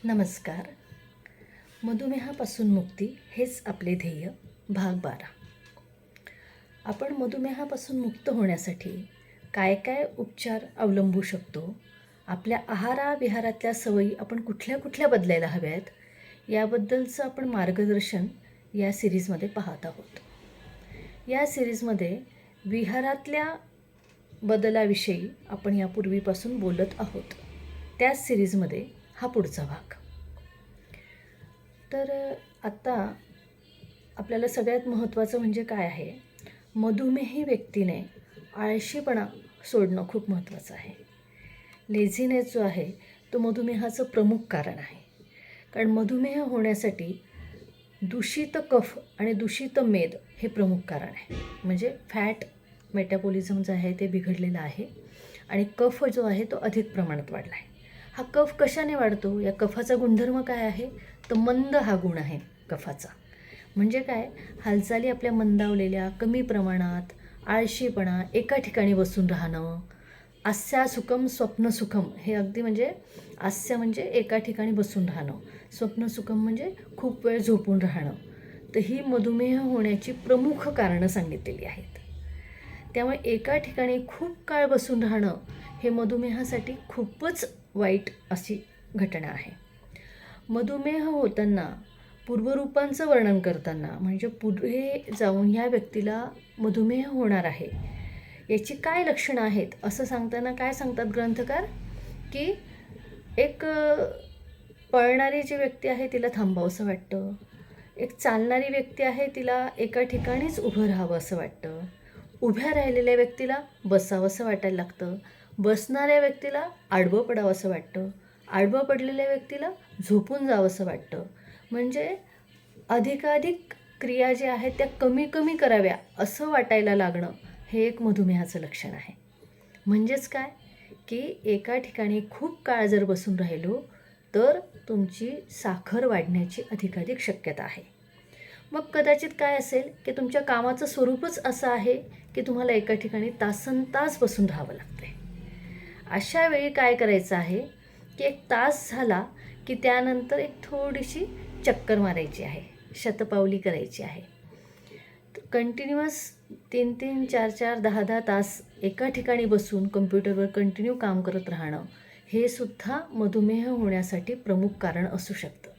नमस्कार. मधुमेहापासून मुक्ती हेच आपले ध्येय. भाग 12. आपण मधुमेहापासून मुक्त होण्यासाठी काय काय उपचार अवलंबू शकतो, आपल्या आहाराविहारातल्या सवयी आपण कुठल्या कुठल्या बदलायला हव्यात, याबद्दलचं आपण मार्गदर्शन या सिरीजमध्ये पाहत आहोत. या सिरीजमध्ये विहारातल्या बदलाविषयी आपण यापूर्वीपासून बोलत आहोत. त्याच सिरीजमध्ये हा पुढचा भाग. तर आत्ता आपल्याला सगळ्यात महत्त्वाचं म्हणजे काय आहे, मधुमेही व्यक्तीने आळशीपणा सोडणं खूप महत्त्वाचं आहे. लेझीनेस जो आहे तो मधुमेहाचं प्रमुख कारण आहे. कारण मधुमेह होण्यासाठी दूषित कफ आणि दूषित मेद हे प्रमुख कारण आहे. म्हणजे फॅट मेटाबॉलिझम जे आहे ते बिघडलेलं आहे आणि कफ जो आहे तो अधिक प्रमाणात वाढला आहे. हा कफ कशाने वाढतो? या कफाचा गुणधर्म काय आहे? तर मंद हा गुण आहे कफाचा. म्हणजे काय, हालचाली आपल्या मंदावलेल्या, कमी प्रमाणात, आळशीपणा, एका ठिकाणी बसून राहणं, आस्यासुखम स्वप्नसुखम, हे अगदी म्हणजे आस्य म्हणजे एका ठिकाणी बसून राहणं, स्वप्नसुखम म्हणजे खूप वेळ झोपून राहणं. तर ही मधुमेह होण्याची प्रमुख कारणं सांगितलेली आहेत. त्यामुळे एका ठिकाणी खूप काळ बसून राहणं हे मधुमेहासाठी खूपच वाईट अशी घटना आहे. मधुमेह होताना पूर्वरूपांचं वर्णन करताना, म्हणजे पुढे जाऊन ह्या व्यक्तीला मधुमेह होणार आहे याची काय लक्षणं आहेत असं सांगताना काय सांगतात ग्रंथकार, की एक पळणारी जी व्यक्ती आहे तिला थांबावंसं वाटतं, एक चालणारी व्यक्ती आहे तिला एका ठिकाणीच उभं राहावं असं वाटतं, उभ्या राहिलेल्या व्यक्तीला बसावंसं वाटायला लागतं, बसणाऱ्या व्यक्तीला आडवं पडावंसं वाटतं, आडवं पडलेल्या व्यक्तीला झोपून जावंसं वाटतं. म्हणजे अधिकाधिक क्रिया ज्या आहेत त्या कमी कमी कराव्या असं वाटायला लागणं हे एक मधुमेहाचं लक्षण आहे. म्हणजेच काय, की एका ठिकाणी खूप काळ जर बसून राहिलो तर तुमची साखर वाढण्याची अधिकाधिक शक्यता आहे. मग कदाचित काय असेल, की तुमच्या कामाचं स्वरूपच असं आहे की तुम्हाला एका ठिकाणी तासनतास बसून राहावं लागतं आहे. अशा वेळी काय करायचं आहे, की 1 तास झाला की त्यानंतर एक थोडीशी चक्कर मारायची आहे, शतपावली करायची आहे. कंटिन्युअस 3-3, 4-4, 10-10 तास एका ठिकाणी बसून कम्प्युटरवर कंटिन्यू काम करत राहणं हे सुद्धा मधुमेह होण्यासाठी प्रमुख कारण असू शकतं.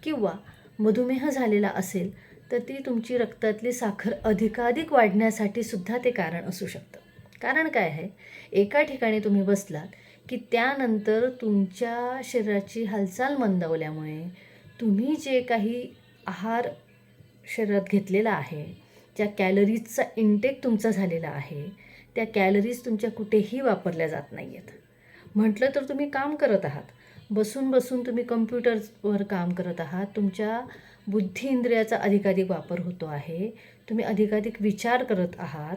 किंवा मधुमेह झालेला असेल तर ती तुमची रक्तातली साखर अधिकाधिक वाढण्यासाठी सुद्धा ते कारण असू शकतं. कारण काय आहे, एका ठिकाणी तुम्ही बसलात की त्यानंतर तुमच्या शरीराची हालचाल मंदावल्यामुळे तुम्ही जे काही आहार शरीरात घेतलेला आहे, ज्या कॅलरीजचा इंटेक तुमचा झालेला आहे, त्या कॅलरीज तुमच्या कुठेही वापरल्या जात नाही आहेत. म्हटलं तर तुम्ही काम करत आहात, बसून बसून तुम्ही कम्प्युटरवर काम करत आहात, तुमच्या बुद्धी इंद्रियाचा अधिकाधिक वापर होतो आहे, तुम्ही अधिकाधिक विचार करत आहात,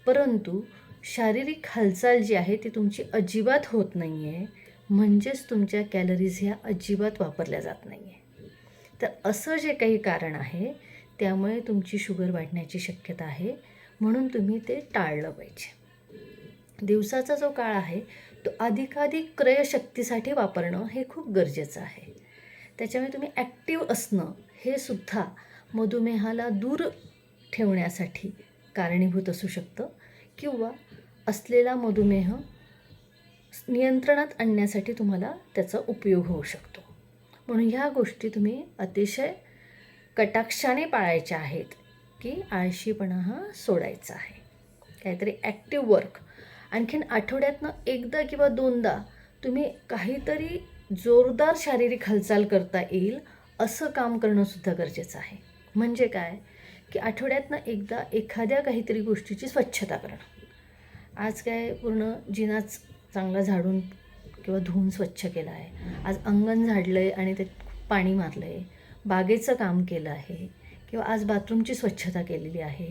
परंतु शारीरिक हालचाल जी आहे ती तुमची अजिबात होत नाही आहे. म्हणजेच तुमच्या कॅलरीज ह्या अजिबात वापरल्या जात नाही आहे. तर असं जे काही कारण आहे त्यामुळे तुमची शुगर वाढण्याची शक्यता आहे. म्हणून तुम्ही ते टाळलं पाहिजे. दिवसाचा जो काळ आहे तो अधिकाधिक क्रयशक्तीसाठी वापरणं हे खूप गरजेचं आहे. त्याच्यामुळे तुम्ही ॲक्टिव्ह असणं हे सुद्धा मधुमेहाला दूर ठेवण्यासाठी कारणीभूत असू शकतं किंवा असलेला मधुमेह नियंत्रणात आणण्यासाठी तुम्हाला त्याचा उपयोग होऊ शकतो. म्हणून ह्या गोष्टी तुम्ही अतिशय कटाक्षाने पाळायच्या आहेत, की आळशीपणा हा सोडायचा आहे. काहीतरी ॲक्टिव्ह वर्क, आणखीन आठवड्यातनं एकदा किंवा 2दा तुम्ही काहीतरी जोरदार शारीरिक हालचाल करता येईल असं काम करणंसुद्धा गरजेचं आहे. म्हणजे काय, की आठवड्यातनं एकदा एखाद्या काहीतरी गोष्टीची स्वच्छता करणं. आज काय पूर्ण जिनाच चांगला झाडून किंवा धुवून स्वच्छ केला आहे, आज अंगण झाडलं आहे आणि ते पाणी मारलं आहे, बागेचं काम केलं आहे, किंवा आज बाथरूमची स्वच्छता केलेली आहे,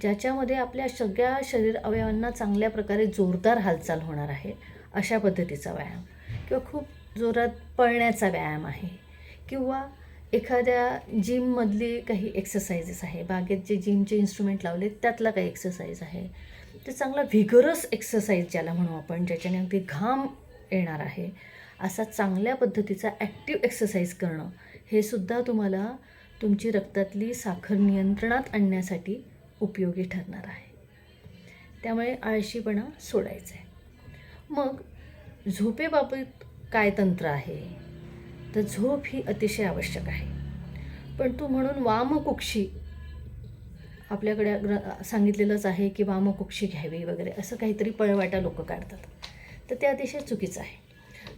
ज्याच्यामध्ये आपल्या सगळ्या शरीर अवयवांना चांगल्या प्रकारे जोरदार हालचाल होणार आहे अशा पद्धतीचा व्यायाम, किंवा खूप जोरात पळण्याचा व्यायाम आहे, किंवा एखाद्या जिममधली काही एक्सरसाइजेस आहे, बागेत जे जिमचे इन्स्ट्रुमेंट लावले त्यातला काही एक्सरसाइज आहे, ते चांगला व्हिगरस एक्सरसाइज ज्याला म्हणू आपण, ज्याच्याने अगदी घाम येणार आहे, असा चांगल्या पद्धतीचा ॲक्टिव्ह एक्सरसाइज करणं हे सुद्धा तुम्हाला तुमची रक्तातली साखर नियंत्रणात आणण्यासाठी उपयोगी ठरणार आहे. त्यामुळे आळशीपणा सोडायचा आहे. मग झोपेबाबत काय तंत्र आहे? तर झोप ही अतिशय आवश्यक आहे. पण तू म्हणून वामकुक्षी आपल्याकडे सांगितलेलंच आहे की वामकुक्षी घ्यावी वगैरे असं काहीतरी पळवाटा लोक काढतात. तर ते अतिशय चुकीचं आहे.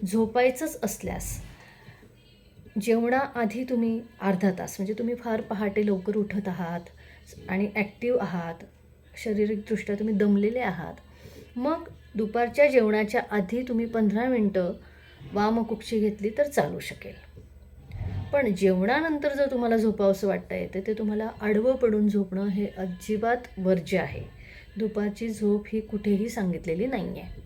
झोपायचंच असल्यास जेवणाआधी तुम्ही अर्धा तास, म्हणजे तुम्ही फार पहाटे लवकर उठत आहात आणि ॲक्टिव्ह आहात, शारीरिकदृष्ट्या तुम्ही दमलेले आहात, मग दुपारच्या जेवणाच्या आधी तुम्ही 15 मिनटं वामकुक्षी घेतली तर चालू शकेल. पण जेवणानंतर जर तुम्हाला झोपावंसं वाटतं आहे तर ते तुम्हाला आडवं पडून झोपणं हे अजिबात वर्ज्य आहे. दुपारची झोप ही कुठेही सांगितलेली नाही आहे.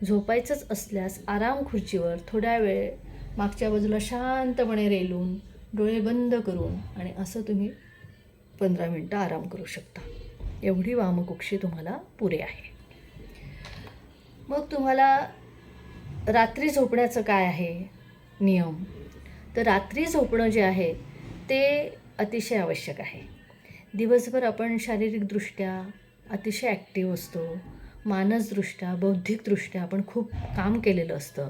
झोपायचंच असल्यास आराम खुर्चीवर थोड्या वेळ मागच्या बाजूला शांतपणे रेलून डोळे बंद करून आणि असं तुम्ही 15 मिनटं आराम करू शकता. एवढी वामकुक्षी तुम्हाला पुरे आहे. मग तुम्हाला रात्री झोपण्याचं काय आहे नियम? तर रात्री झोपणं जे आहे ते अतिशय आवश्यक आहे. दिवसभर आपण शारीरिकदृष्ट्या अतिशय ॲक्टिव्ह असतो, मानसदृष्ट्या बौद्धिकदृष्ट्या आपण खूप काम केलेलं असतं.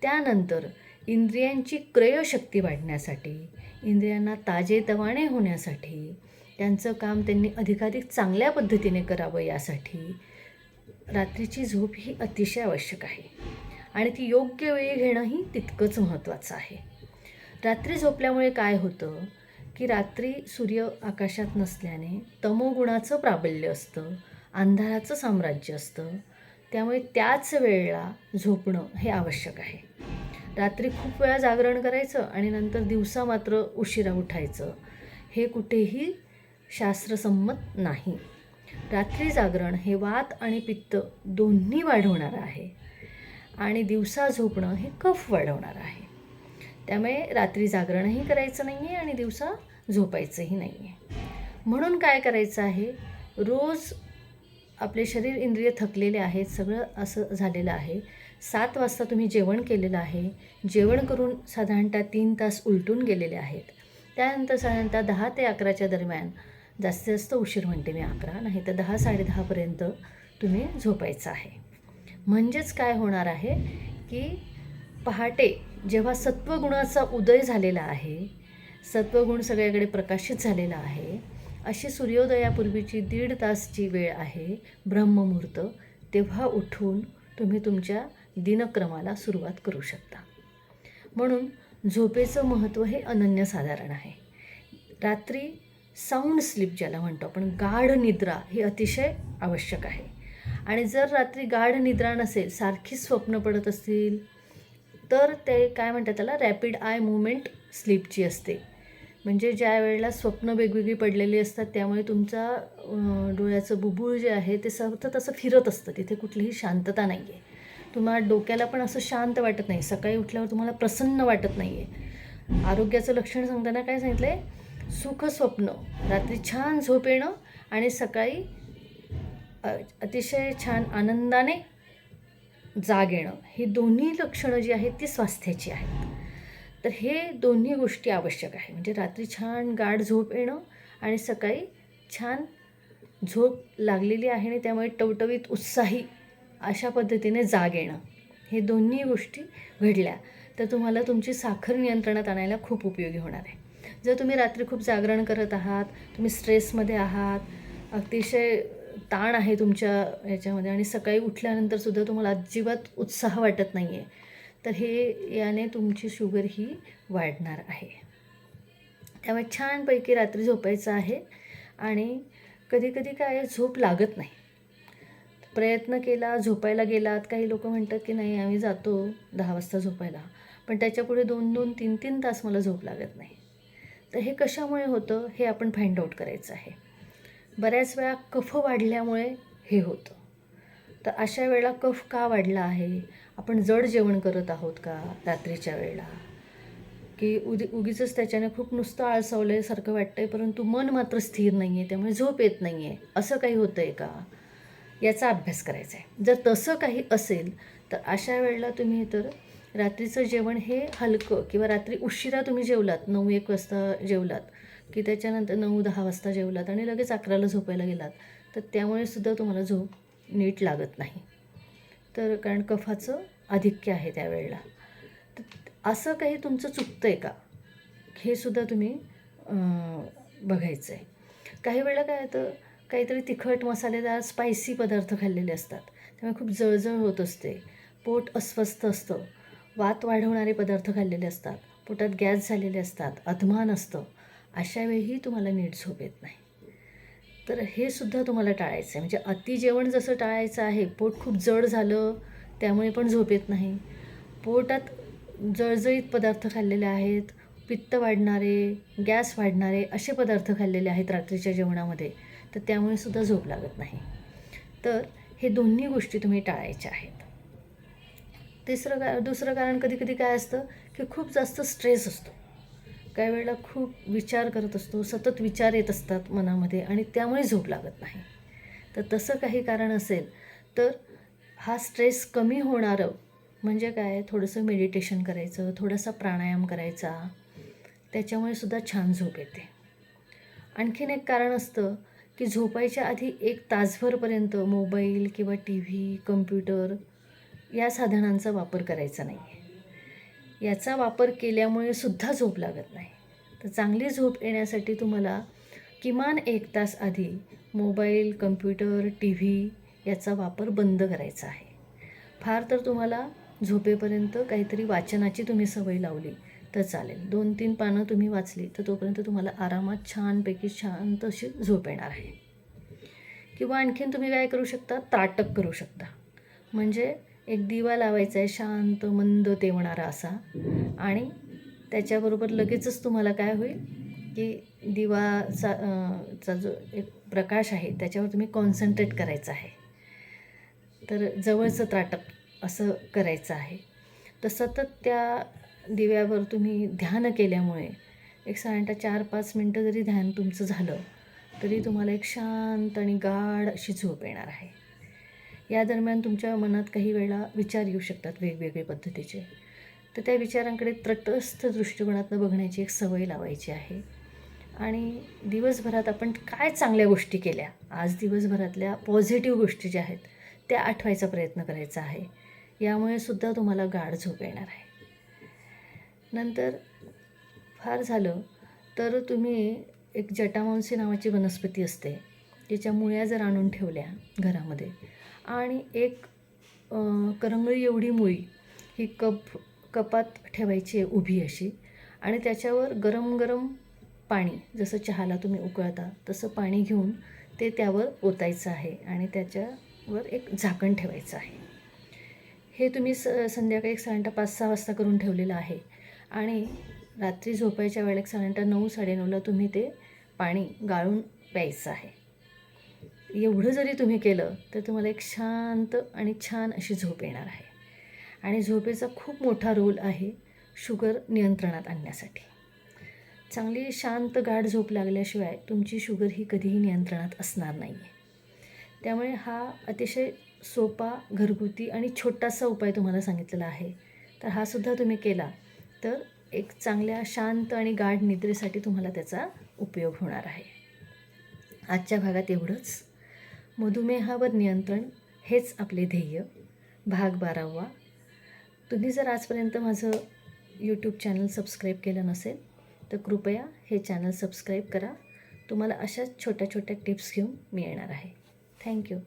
त्यानंतर इंद्रियांची क्रयशक्ती वाढण्यासाठी, इंद्रियांना ताजेतवाने होण्यासाठी, त्यांचं काम त्यांनी अधिकाधिक चांगल्या पद्धतीने करावं यासाठी रात्रीची झोप ही अतिशय आवश्यक आहे आणि ती योग्य वेळी घेणंही तितकंच महत्त्वाचं आहे. रात्री झोपल्यामुळे काय होतं की रात्री सूर्य आकाशात नसल्याने तमोगुणाचं प्राबल्य असतं, अंधाराचं साम्राज्य असतं. त्यामुळे त्याच वेळेला झोपणं हे आवश्यक आहे. रात्री खूप वेळा जागरण करायचं आणि नंतर दिवसा मात्र उशिरा उठायचं हे कुठेही शास्त्रसंमत नाही. रात्री जागरण हे वात आणि पित्त दोन्ही वाढवणारं आहे आणि दिवसा झोपणं हे कफ वाढवणारं आहे. त्यामुळे रात्री जागरणही करायचं नाही आहे आणि दिवसा झोपायचंही नाही आहे. म्हणून काय करायचं आहे, रोज आपले शरीर इंद्रिय थकलेले आहेत, सगळं असं झालेलं आहे. 7 वाजता तुम्ही जेवण केलेलं आहे, जेवण करून साधारणतः 3 तास उलटून गेलेले आहेत. त्यानंतर साधारणतः 10 ते 11च्या दरम्यान, जास्तीत जास्त उशीर म्हणते मी 11, नाही तर 10 10:30पर्यंत तुम्ही झोपायचं आहे. म्हणजेच काय होणार आहे की पहाटे जेव्हा सत्वगुणाचा उदय झालेला आहे, सत्वगुण सगळ्याकडे प्रकाशित झालेला आहे, अशी सूर्योदयापूर्वीची 1.5 तासची वेळ आहे ब्रह्ममुहूर्त, तेव्हा उठून तुम्ही तुमच्या दिनक्रमाला सुरुवात करू शकता. म्हणून झोपेचं महत्त्व हे अनन्यसाधारण आहे. रात्री साऊंड स्लीप ज्याला म्हणतो आपण, गाढ निद्रा ही अतिशय आवश्यक आहे. आणि जर रात्री गाढ निद्रा नसेल, सारखी स्वप्न पडत असतील तर ते काय म्हणतात त्याला, रॅपिड आय मूवमेंट स्लीपची असते. म्हणजे ज्या वेळेला स्वप्न वेगवेगळी पडलेली असतात त्यामुळे तुमचा डोळ्याचं बुबुळ जे आहे ते सतत असं फिरत असतं, तिथे कुठलीही शांतता नाही आहे. तुम्हाला डोक्याला पण असं शांत वाटत नाही, सकाळी उठल्यावर तुम्हाला प्रसन्न वाटत नाही आहे. आरोग्याचं लक्षण सांगताना काय सांगितलं आहे, सुख स्वप्न, रात्री छान झोप येणं आणि सकाळी अतिशय छान आनंदाने जाग येणं, ही दोन्ही लक्षणं जी आहेत ती स्वास्थ्याची आहेत. तर हे दोन्ही गोष्टी आवश्यक आहे. म्हणजे रात्री छान गाढ झोप येणं आणि सकाळी छान झोप लागलेली आहे आणि त्यामुळे टवटवीत उत्साही अशा पद्धतीने जाग येणं, हे दोन्ही गोष्टी घडल्या तर तुम्हाला तुमची साखर नियंत्रणात आणायला खूप उपयोगी होणार आहे. जर तुम्ही रात्री खूप जागरण करत आहात, तुम्ही स्ट्रेसमध्ये आहात, अतिशय ताण आहे तुमच्या याच्यामध्ये आणि सकाळी उठल्यानंतरसुद्धा तुम्हाला अजिबात उत्साह वाटत नाही आहे, तर हे याने तुमची शुगर ही वाढणार आहे. त्यामुळे छानपैकी रात्री झोपायचं आहे. आणि कधीकधी काय झोप लागत नाही, प्रयत्न केला, झोपायला गेलात, काही लोक म्हणतात की नाही आम्ही जातो 10 वाजता झोपायला, पण त्याच्यापुढे 2-2, 3-3 तास मला झोप लागत नाही. तर हे कशामुळे होतं हे आपण फाइंड आउट करायचं आहे. बऱ्याच वेळा कफ वाढल्यामुळे हे होतं. तर अशा वेळेला कफ का वाढला आहे, आपण जड जेवण करत आहोत का रात्रीच्या वेळेला, की उगीचच त्याच्याने खूप नुसतं आळसावल्यासारखं वाटतं आहे परंतु मन मात्र स्थिर नाही आहे, त्यामुळे झोप येत नाही आहे, असं काही होतं आहे का, याचा अभ्यास करायचा आहे. जर तसं काही असेल तर अशा वेळेला तुम्ही तर रात्रीचं जेवण हे हलकं किंवा रात्री उशिरा तुम्ही जेवलात 9-1 वाजता जेवलात की त्याच्यानंतर 9-10 वाजता जेवलात आणि लगेच 11ला झोपायला गेलात तर त्यामुळे सुद्धा तुम्हाला झोप नीट लागत नाही. तर कारण कफाचं आधिक्य आहे त्यावेळेला. तर असं काही तुमचं चुकतं आहे का हे सुद्धा तुम्ही बघायचं आहे. काही वेळेला काय होतं, काहीतरी तिखट मसालेदार स्पायसी पदार्थ खाल्लेले असतात त्यामुळे खूप जळजळ होत असते, पोट अस्वस्थ असतं, वात वाढवणारे पदार्थ खाल्लेले असतात, पोटात गॅस झालेले असतात, अधमान असतं. अशा वेळीही तुम्हाला नीट झोप येत नाही. तर हे सुद्धा तुम्हाला टाळायचं आहे. म्हणजे अति जेवण जसं टाळायचं आहे, पोट खूप जड झालं त्यामुळे पण झोप येत नाही, पोटात जळजळीत पदार्थ खाल्लेले आहेत, पित्त वाढणारे, गॅस वाढणारे असे पदार्थ खाल्लेले आहेत रात्रीच्या जेवणामध्ये तर त्यामुळे सुद्धा झोप लागत नाही. तर हे दोन्ही गोष्टी तुम्ही टाळायच्या आहेत. दुसरं कारण कधी कधी काय असतं की खूप जास्त स्ट्रेस असतो. काही वेळेला खूप विचार करत असतो, सतत विचार येत असतात मनामध्ये आणि त्यामुळे झोप लागत नाही. तर तसं काही कारण असेल तर हा स्ट्रेस कमी होणारं म्हणजे काय, थोडंसं मेडिटेशन करायचं, थोडासा प्राणायाम करायचा, त्याच्यामुळे सुद्धा छान झोप येते. आणखीन एक कारण असतं की झोपायच्या आधी 1 तासभरपर्यंत मोबाईल किंवा टी व्ही, कम्प्युटर या साधनांचा वापर करायचा नाही आहे. याचा वापर केल्यामुळे सुद्धा झोप लागत नाही. तर चांगली झोप येण्यासाठी तुम्हाला किमान 1 तास आधी मोबाईल, कम्प्युटर, टी व्ही याचा वापर बंद करायचा आहे. फार तर तुम्हाला झोपेपर्यंत काहीतरी वाचनाची तुम्ही सवय लावली तर चालेल. 2-3 पानं तुम्ही वाचली तर तोपर्यंत तुम्हाला आरामात छानपैकी शांत अशी झोप येणार आहे. किंवा आणखीन तुम्ही काय करू शकता, त्राटक करू शकता. म्हणजे एक दिवा लावायचा आहे शांत मंद तेवणारा असा आणि त्याच्याबरोबर लगेचच तुम्हाला काय होईल की चा जो एक प्रकाश आहे त्याच्यावर तुम्ही कॉन्सन्ट्रेट करायचं आहे. तर जवळचं त्राटक असं करायचं आहे. तर सतत त्या दिव्यावर तुम्ही ध्यान केल्यामुळे एक साधारणतः 4-5 मिनटं जरी ध्यान तुमचं झालं तरी तुम्हाला एक शांत आणि गाढ अशी झोप येणार आहे. या दरम्यान तुमच्या मनात काही वेळा विचार येऊ शकतात वेगवेगळे पद्धतीचे. तर त्या विचारांकडे तटस्थ दृष्टिकोनातून बघण्याची एक सवय लावायची आहे. आणि दिवसभरात आपण काय चांगल्या गोष्टी केल्या, आज दिवसभरातल्या पॉझिटिव्ह गोष्टी ज्या आहेत त्या आठवायचा प्रयत्न करायचा आहे. यामुळे सुद्धा तुम्हाला गाढ झोप येणार आहे. नंतर फार झालं तर तुम्ही एक जटामांसी नावाची वनस्पती असते, त्याच्या मुळ्या जर आणून ठेवल्या घरामध्ये आणि एक करंगळी एवढी मुळी ही कपात ठेवायची आहे उभी अशी आणि त्याच्यावर गरम गरम पाणी, जसं चहाला तुम्ही उकळता तसं पाणी घेऊन ते त्यावर ओतायचं आहे आणि त्याच्यावर एक झाकण ठेवायचं आहे. हे तुम्ही संध्याकाळी साधारणतः 5-6 वाजता करून ठेवलेलं आहे आणि रात्री झोपायच्या वेळेला साधारणतः 9-9:30ला तुम्ही ते पाणी गाळून प्यायचं आहे. एवढं जरी तुम्ही केलं तर तुम्हाला एक शांत आणि छान अशी झोप येणार आहे. आणि झोपेचा खूप मोठा रोल आहे शुगर नियंत्रणात आणण्यासाठी. चांगली शांत गाढ झोप लागल्याशिवाय तुमची शुगर ही कधीही नियंत्रणात असणार नाही आहे. त्यामुळे हा अतिशय सोपा, घरगुती आणि छोटासा उपाय तुम्हाला सांगितलेला आहे. तर हा सुद्धा तुम्ही केला तर एक चांगल्या शांत आणि गाढ निद्रेसाठी तुम्हाला त्याचा उपयोग होणार आहे. आजच्या भागात एवढंच. मधुमेहावर नियंत्रण हेच आपले ध्येय, भाग 12वा. तुम्ही जर आजपर्यंत माझं यूट्यूब चॅनल सबस्क्राईब केलं नसेल तर कृपया हे चॅनल सबस्क्राईब करा. तुम्हाला अशाच छोट्या छोट्या टिप्स घेऊन मी येणार आहे. थँक्यू.